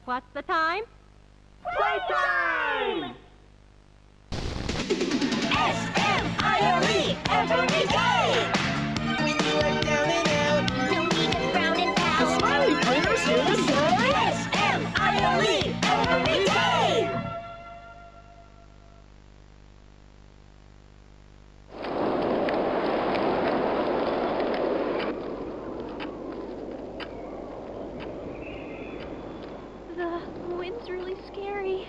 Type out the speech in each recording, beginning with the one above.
What's the time? Playtime! S-M-I-L-E every day! When you are down and out, No need to frown and pout. the smiley critters here to say, S-M-I-L-E every day! The wind's really scary.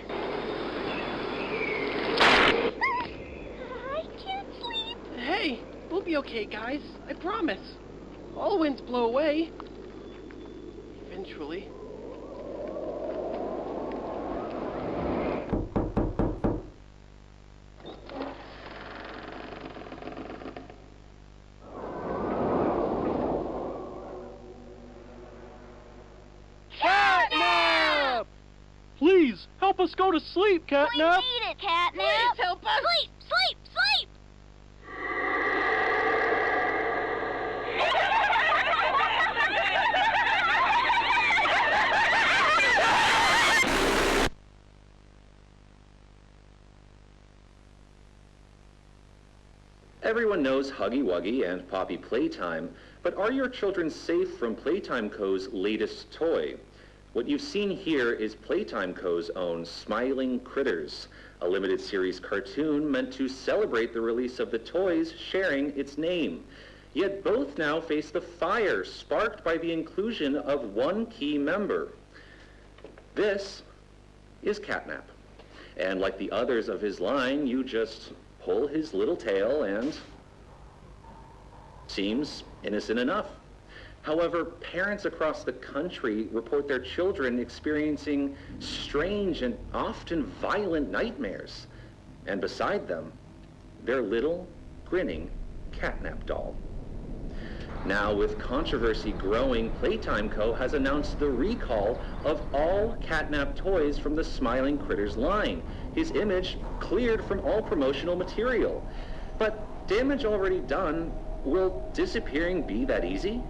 I can't sleep. Hey, we'll be okay, guys. I promise. All winds blow away. Eventually. Catnap! Please, help us go to sleep, Catnap! We need it, Catnap! Please help us. Sleep, sleep, sleep! Everyone knows Huggy Wuggy and Poppy Playtime, but are your children safe from Playtime Co.'s latest toy? What you've seen here is Playtime Co.'s own Smiling Critters, a limited series cartoon meant to celebrate the release of the toys sharing its name. Yet both now face the fire sparked by the inclusion of one key member. This is Catnap. And like the others of his line, you just pull his little tail and seems innocent enough. However, parents across the country report their children experiencing strange and often violent nightmares. And beside them, their little, grinning Catnap doll. Now, with controversy growing, Playtime Co. has announced the recall of all Catnap toys from the Smiling Critters line. His image cleared from all promotional material. But damage already done, will disappearing be that easy?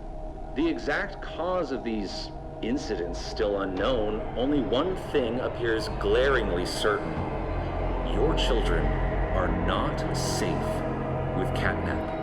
The exact cause of these incidents still unknown, only one thing appears glaringly certain. Your children are not safe with Catnap.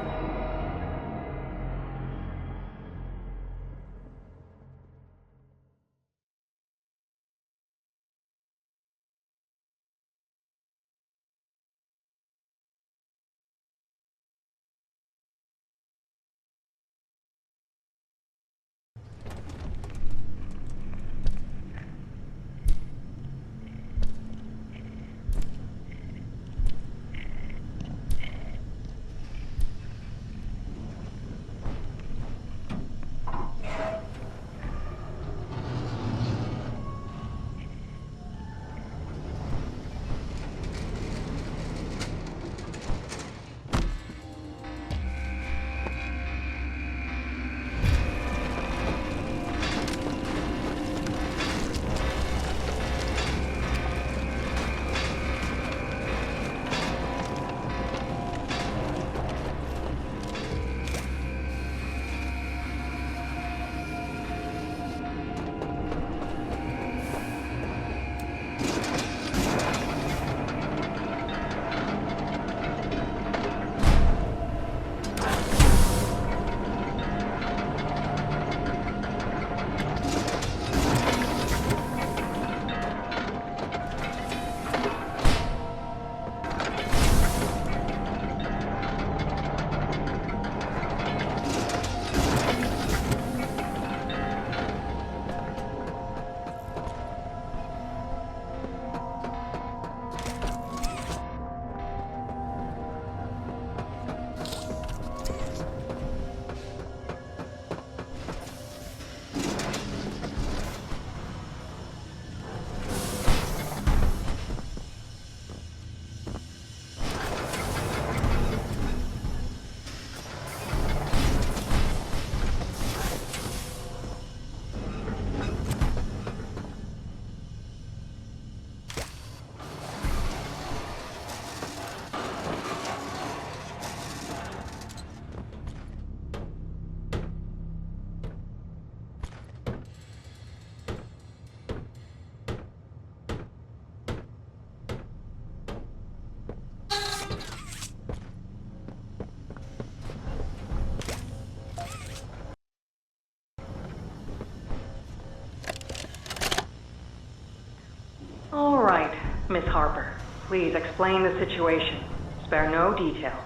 Miss Harper, please explain the situation. Spare no detail.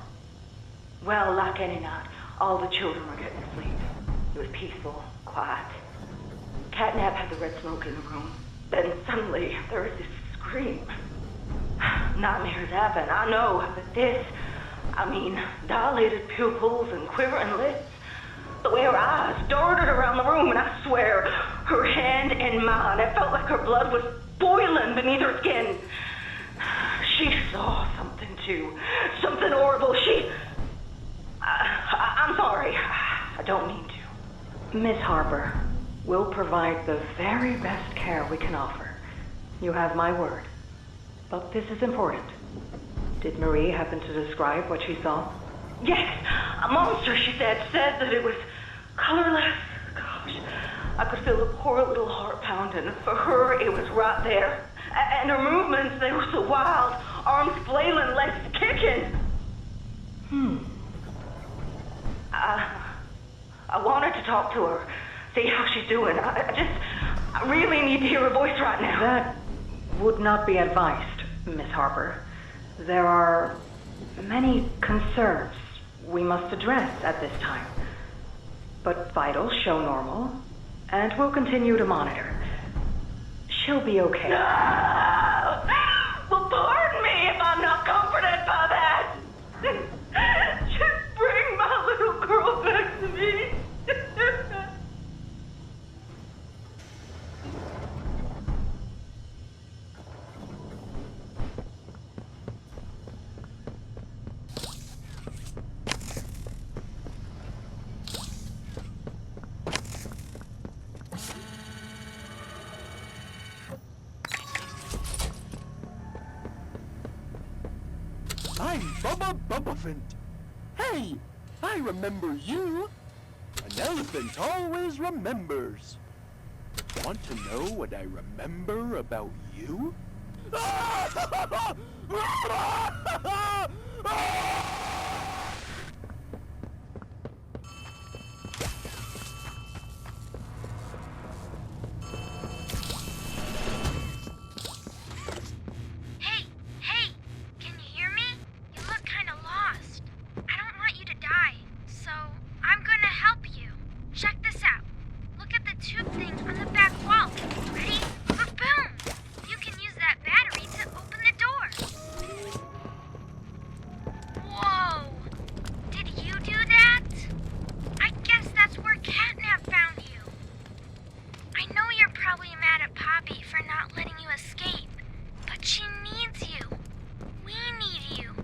Well, like any night, all the children were getting asleep. It was peaceful, quiet. Catnap had the red smoke in the room. Then suddenly, there was this scream. Nightmares happen, I know, but this... dilated pupils and quivering lips. The way her eyes darted around the room, and I swear, her hand in mine, it felt like her blood was boiling beneath her skin. She saw something too. Something horrible. I'm sorry. I don't mean to. Miss Harper, we'll provide the very best care we can offer. You have my word. But this is important. Did Marie happen to describe what she saw? Yes, a monster, she said that it was colorless. Gosh, I could feel the poor little heart pounding. For her, it was right there. And her movements, they were so wild. Arms flailing, legs kicking. I wanted to talk to her, see how she's doing. I really need to hear her voice right now. That would not be advised, Miss Harper. There are many concerns we must address at this time. But vitals show normal, and we'll continue to monitor. She'll be okay. No! Well, pardon me if I'm not comforted by that. Just bring my little girl back to me. I'm Bubba Bubbaphant. Hey, I remember you. An elephant always remembers. Want to know what I remember about you? Hey, can you hear me? You look kind of lost. I don't want you to die, so I'm gonna help you. Check this out. Look at the tube thing on the back wall. Ready? Boom! You can use that battery to open the door. Whoa! Did you do that? I guess that's where Catnap found you. I know you're probably mad at Poppy for not letting you escape, but she needs you. We need you.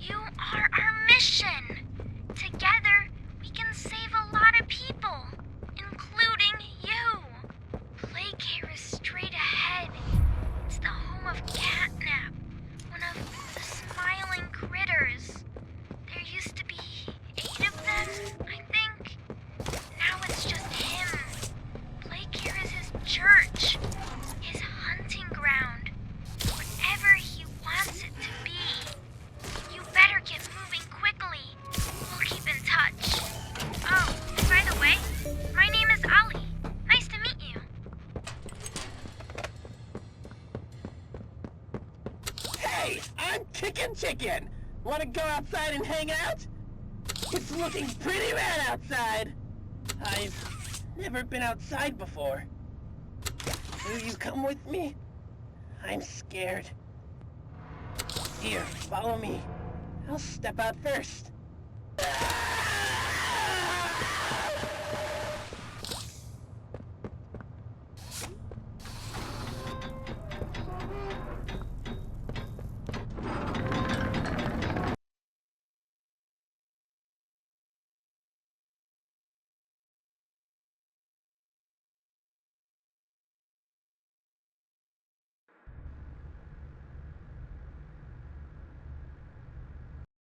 You are our mission. Together, we can save a lot of people, including you. Playcare is straight ahead. It's the home of Catnap, one of the smiling critters. There used to be 8 of them, I think. Now it's just him. Playcare is his church, his hunting ground, whatever he wants it to be. You better get moving quickly. We'll keep in touch. Oh, and by the way, my name is Ali. Nice to meet you. Hey, I'm Kickin' Chicken. Want to go outside and hang out? It's looking pretty rad outside. I've never been outside before. Will you come with me? I'm scared. Here, follow me. I'll step out first.